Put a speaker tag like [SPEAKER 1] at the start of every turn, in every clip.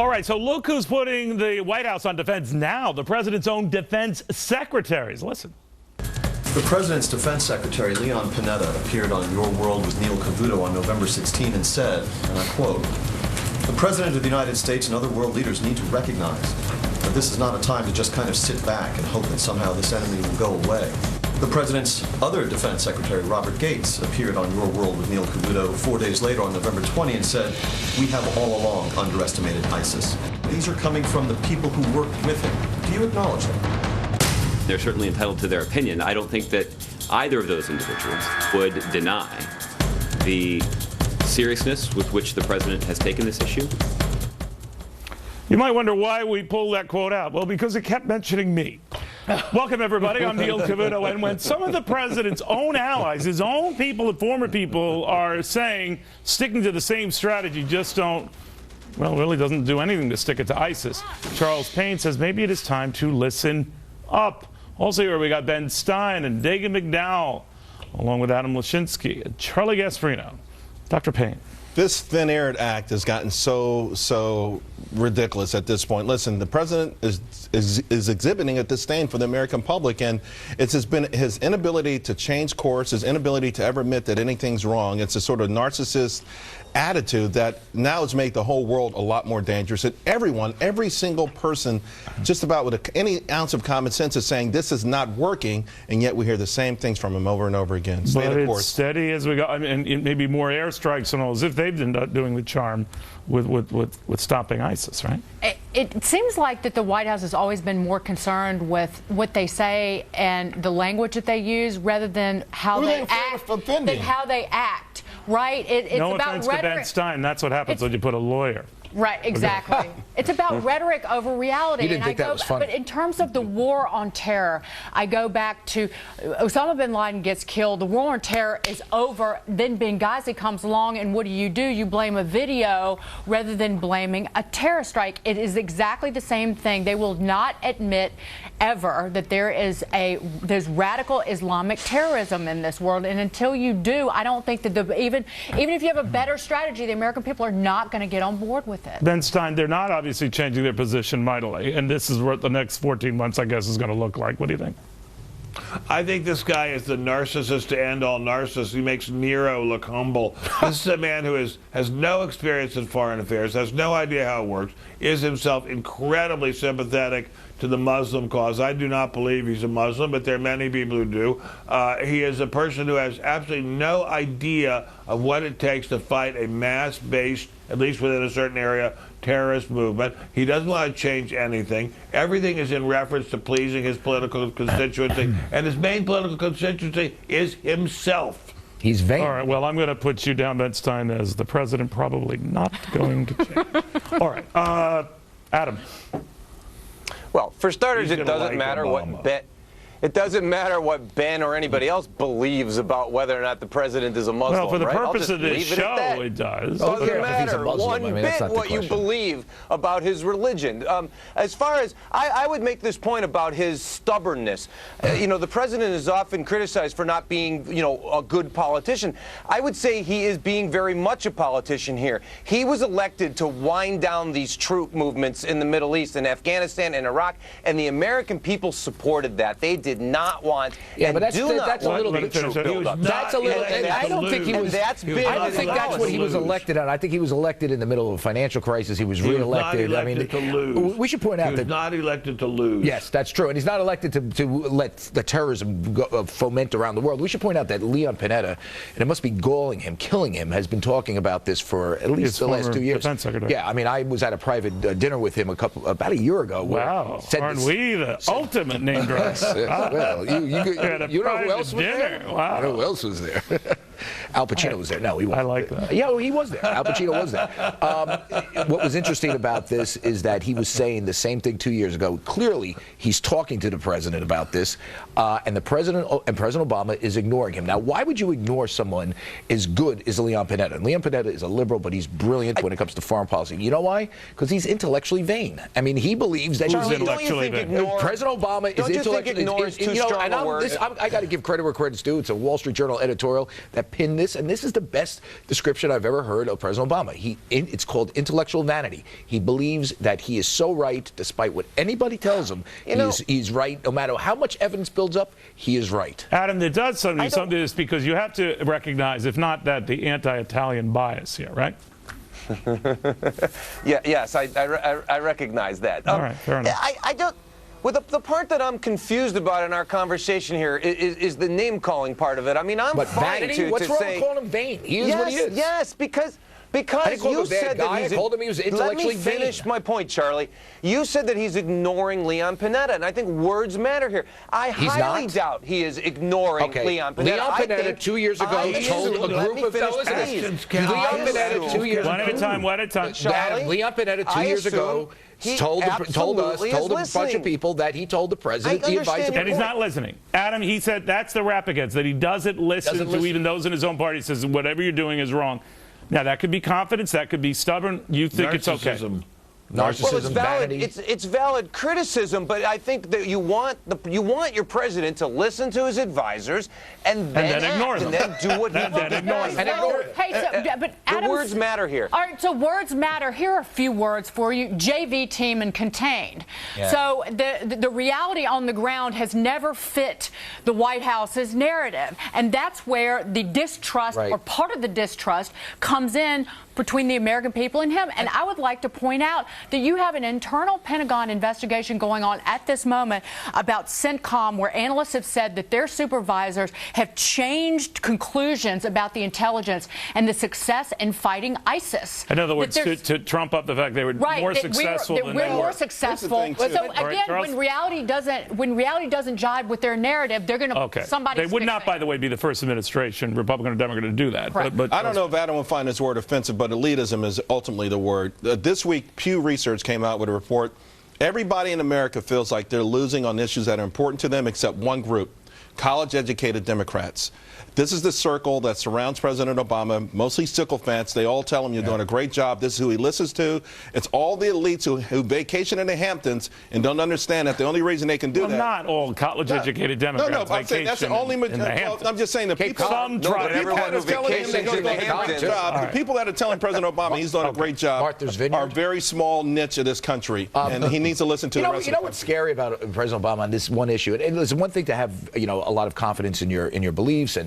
[SPEAKER 1] All right, so look who's putting the White House on defense now, the president's own defense secretaries. Listen.
[SPEAKER 2] The president's defense secretary, Leon Panetta, appeared on Your World with Neil Cavuto on November 16 and said, and I quote, "The president of the United States and other world leaders need to recognize that this is not a time to just kind of sit back and hope that somehow this enemy will go away." The president's other defense secretary, Robert Gates, appeared on Your World with Neil Cavuto 4 days later on November 20 and said, "We have all along underestimated ISIS." These are coming from the people who worked with him. Do you acknowledge that?
[SPEAKER 3] They're certainly entitled to their opinion. I don't think that either of those individuals would deny the seriousness with which the president has taken this issue.
[SPEAKER 1] You might wonder why we pulled that quote out. Well, because it kept mentioning me. Welcome, everybody. I'm Neil Cavuto. And when some of the president's own allies, his own people and former people, are saying sticking to the same strategy, just don't, well, really doesn't do anything to stick it to ISIS. Charles Payne says maybe it is time to listen up. Also here we got Ben Stein and Dagan McDowell, along with Adam Lashinsky and Charlie Gasparino. Dr. Payne.
[SPEAKER 4] This thin-aired act has gotten so ridiculous at this point. Listen, the president is exhibiting a disdain for the American public, and it's been his inability to change course, his inability to ever admit that anything's wrong. It's a sort of narcissist attitude that now has made the whole world a lot more dangerous. And everyone, every single person, just about with any ounce of common sense is saying this is not working, and yet we hear the same things from him over and over again. Stay the course.
[SPEAKER 1] It's steady as we go. I mean, and maybe more airstrikes and all, as if they've been doing the charm with stopping ISIS, right?
[SPEAKER 5] It seems like that the White House has always been more concerned with what they say and the language that they use rather than how they act. Right? It's
[SPEAKER 1] no
[SPEAKER 5] about
[SPEAKER 1] offense
[SPEAKER 5] rhetoric.
[SPEAKER 1] to Ben Stein. That's what happens when you put a lawyer.
[SPEAKER 5] Right, exactly. It's about rhetoric over reality.
[SPEAKER 6] You didn't think that was funny.
[SPEAKER 5] But in terms of the war on terror, I go back to Osama bin Laden gets killed. The war on terror is over. Then Benghazi comes along, and what do? You blame a video rather than blaming a terror strike. It is exactly the same thing. They will not admit ever that there's radical Islamic terrorism in this world. And until you do, I don't think that even if you have a better strategy, the American people are not going to get on board with it.
[SPEAKER 1] Ben Stein, they're not obviously changing their position mightily, and this is what the next 14 months, I guess, is going to look like. What do you think?
[SPEAKER 7] I think this guy is the narcissist to end all narcissists. He makes Nero look humble. This is a man who has no experience in foreign affairs, has no idea how it works, is himself incredibly sympathetic to the Muslim cause. I do not believe he's a Muslim, but there are many people who do. He is a person who has absolutely no idea of what it takes to fight a mass-based, at least within a certain area, terrorist movement. He doesn't want to change anything. Everything is in reference to pleasing his political constituency, and his main political constituency is himself.
[SPEAKER 6] He's vain.
[SPEAKER 1] All right, well, I'm going to put you down, Ben Stein, as the president probably not going to change. All right, Adam.
[SPEAKER 8] Well, for starters, it doesn't matter what Ben or anybody else believes about whether or not the president is a Muslim.
[SPEAKER 1] Well, for the
[SPEAKER 8] right?
[SPEAKER 1] purpose of this show, it does.
[SPEAKER 8] It doesn't matter one bit what you believe about his religion. As far as I would make this point about his stubbornness. The president is often criticized for not being, a good politician. I would say he is being very much a politician here. He was elected to wind down these troop movements in the Middle East, in Afghanistan and Iraq, and the American people supported that. They did not want.
[SPEAKER 6] Yeah, but that's a little bit. That's a little. I don't think he was. I don't think that's what he was elected on. I think he was elected in the middle of a financial crisis. He was reelected.
[SPEAKER 7] I mean, to lose.
[SPEAKER 6] We should point out that
[SPEAKER 7] he was not elected to lose.
[SPEAKER 6] Yes, that's true, and he's not elected to let the terrorism foment around the world. We should point out that Leon Panetta, and it must be galling him, killing him, has been talking about this for at least the last 2 years. Yeah, I mean, I was at a private dinner with him about a year ago.
[SPEAKER 1] Wow, aren't we the ultimate name drops?
[SPEAKER 6] Well, you know who else was there?
[SPEAKER 1] Wow.
[SPEAKER 6] You know who else was there? Al Pacino was there. No, he wasn't.
[SPEAKER 1] I like that.
[SPEAKER 6] Yeah, well, he was there. Al Pacino was there. What was interesting about this is that he was saying the same thing 2 years ago. Clearly, he's talking to the president about this, and President Obama is ignoring him. Now, why would you ignore someone as good as Leon Panetta? And Leon Panetta is a liberal, but he's brilliant when it comes to foreign policy. You know why? Because he's intellectually vain. I mean, he believes that
[SPEAKER 1] he's intellectually vain.
[SPEAKER 6] President Obama is intellectually vain. I got to give credit where credit's due. It's a Wall Street Journal editorial that pinned this, and this is the best description I've ever heard of President Obama. It's called intellectual vanity. He believes that he is so right, despite what anybody tells him. He's right. No matter how much evidence builds up, he is right.
[SPEAKER 1] Adam, it does something to this because you have to recognize, if not that, the anti-Italian bias here, right?
[SPEAKER 8] Yes, I recognize that.
[SPEAKER 1] All right, fair enough.
[SPEAKER 8] I don't. Well, the part that I'm confused about in our conversation here is the name-calling part of it. I mean, I'm fine to
[SPEAKER 6] What's wrong
[SPEAKER 8] say,
[SPEAKER 6] with calling him vain? He is what he is.
[SPEAKER 8] Yes, because you said that he's...
[SPEAKER 6] I called him he was intellectually
[SPEAKER 8] Let me finish my point, Charlie. You said that he's ignoring Leon Panetta, and I think words matter here. I highly doubt he is ignoring Leon Panetta.
[SPEAKER 6] Leon Panetta 2 years ago told a group of fellows... Leon Panetta 2 years ago...
[SPEAKER 1] One at a time.
[SPEAKER 8] Charlie,
[SPEAKER 6] Leon Panetta 2 years ago... told a bunch of people that he told the president the advice.
[SPEAKER 1] And he's not listening. Adam, he said that's the rap against, that he doesn't listen to even those in his own party. He says whatever you're doing is wrong. Now, that could be confidence. That could be stubborn. You think it's okay.
[SPEAKER 6] Narcissism,
[SPEAKER 8] well, it's valid.
[SPEAKER 6] vanity.
[SPEAKER 8] It's valid criticism, but I think that you want your president to listen to his advisors and then
[SPEAKER 1] ignore them,
[SPEAKER 8] and then do what he
[SPEAKER 1] ignore them.
[SPEAKER 5] Hey, but Adam's,
[SPEAKER 8] the words matter here.
[SPEAKER 5] All right, so words matter. Here are a few words for you: JV team and contained. Yeah. So the reality on the ground has never fit the White House's narrative, and that's where the distrust, or part of the distrust, comes in between the American people and him. And I would like to point out that you have an internal Pentagon investigation going on at this moment about CENTCOM, where analysts have said that their supervisors have changed conclusions about the intelligence and the success in fighting ISIS.
[SPEAKER 1] In other words, to trump up the fact they were more successful than they were.
[SPEAKER 5] We're more successful. So again, when reality doesn't jibe with their narrative, they're going to somebody.
[SPEAKER 1] They would not, by the way, be the first administration, Republican or Democrat, to do that.
[SPEAKER 5] Right.
[SPEAKER 1] But
[SPEAKER 4] I don't know if Adam will find this word offensive, but elitism is ultimately the word. This week, Pew Research came out with a report. Everybody in America feels like they're losing on issues that are important to them except one group: college-educated Democrats. This is the circle that surrounds President Obama, mostly sycophants. They all tell him you're doing a great job. This is who he listens to. It's all the elites who vacation in the Hamptons and don't understand that the only reason they can do that.
[SPEAKER 1] Not all college-educated Democrats.
[SPEAKER 4] No, I'm saying that's the only. I'm just saying the people.
[SPEAKER 1] Some try.
[SPEAKER 8] Everyone who vacations in the Hamptons.
[SPEAKER 4] The people that are telling President Obama he's doing a great job are a very small niche of this country, and he needs to listen to the rest of the country.
[SPEAKER 6] You know what's scary about President Obama on this one issue? And it's one thing to have a lot of confidence in your beliefs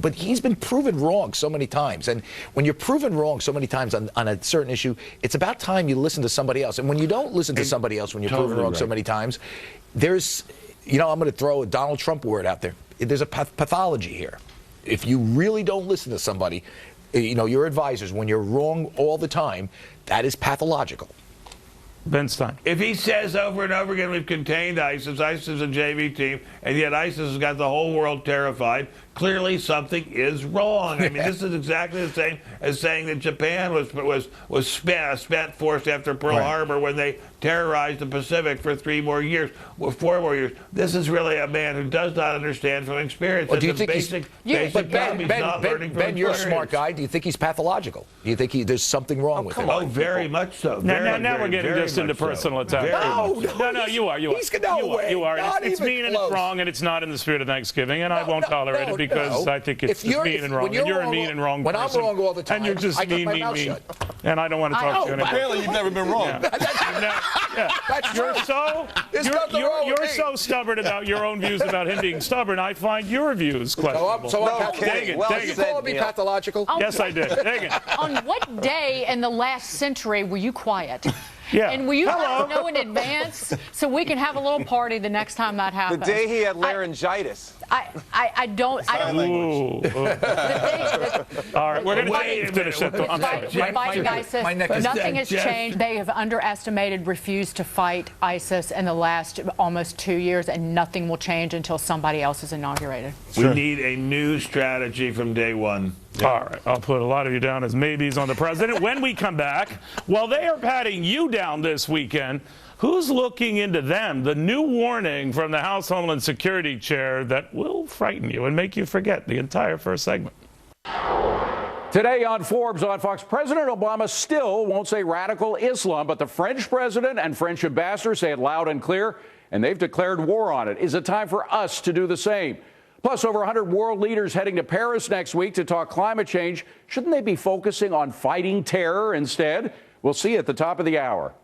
[SPEAKER 6] but he's been proven wrong so many times. And when you're proven wrong so many times on a certain issue, it's about time you listen to somebody else. And when you don't listen to somebody else, when you're proven wrong so many times, there's, I'm going to throw a Donald Trump word out there. There's a pathology here. If you really don't listen to somebody, your advisors, when you're wrong all the time, that is pathological.
[SPEAKER 1] Ben Stein.
[SPEAKER 7] If he says over and over again, we've contained ISIS, ISIS is a JV team, and yet ISIS has got the whole world terrified, clearly something is wrong. I mean, this is exactly the same as saying that Japan was spent force after Pearl Harbor when they terrorized the Pacific for 4 more years. This is really a man who does not understand from experience.
[SPEAKER 6] Well, do you think
[SPEAKER 7] basic
[SPEAKER 6] Ben, you're a smart guy. Do you think he's pathological? Do you think there's something wrong with him?
[SPEAKER 7] Oh, very much so.
[SPEAKER 1] Now we're getting just into personal attack.
[SPEAKER 6] No,
[SPEAKER 1] you are.
[SPEAKER 6] You are.
[SPEAKER 1] It's mean and it's wrong, and it's not in the spirit of Thanksgiving, and I won't tolerate it because I think it's just mean and wrong. And you're a mean and wrong person.
[SPEAKER 6] When I'm wrong all the time,
[SPEAKER 1] and you're just mean. And I don't want to talk to you anymore.
[SPEAKER 4] Apparently, you've never been wrong.
[SPEAKER 1] You're so stubborn about your own views about him being stubborn. I find your views questionable.
[SPEAKER 6] Did you call me pathological?
[SPEAKER 1] Yes, I did. Dang it.
[SPEAKER 5] On what day in the last century were you quiet?
[SPEAKER 1] Yeah.
[SPEAKER 5] And will you let us know in advance so we can have a little party the next time that happens?
[SPEAKER 8] The day he had laryngitis.
[SPEAKER 5] I don't.
[SPEAKER 1] All right, we're going to finish that. I'm sorry.
[SPEAKER 5] Nothing has changed. They have underestimated, refused to fight ISIS in the last almost 2 years, and nothing will change until somebody else is inaugurated.
[SPEAKER 7] We need a new strategy from day one.
[SPEAKER 1] All right, I'll put a lot of you down as maybes on the president. When we come back, while they are patting you down this weekend, who's looking into them? The new warning from the House Homeland Security Chair that will frighten you and make you forget the entire first segment.
[SPEAKER 9] Today on Forbes on Fox, President Obama still won't say radical Islam, but the French president and French ambassador say it loud and clear, and they've declared war on it. Is it time for us to do the same? Plus, over 100 world leaders heading to Paris next week to talk climate change. Shouldn't they be focusing on fighting terror instead? We'll see at the top of the hour.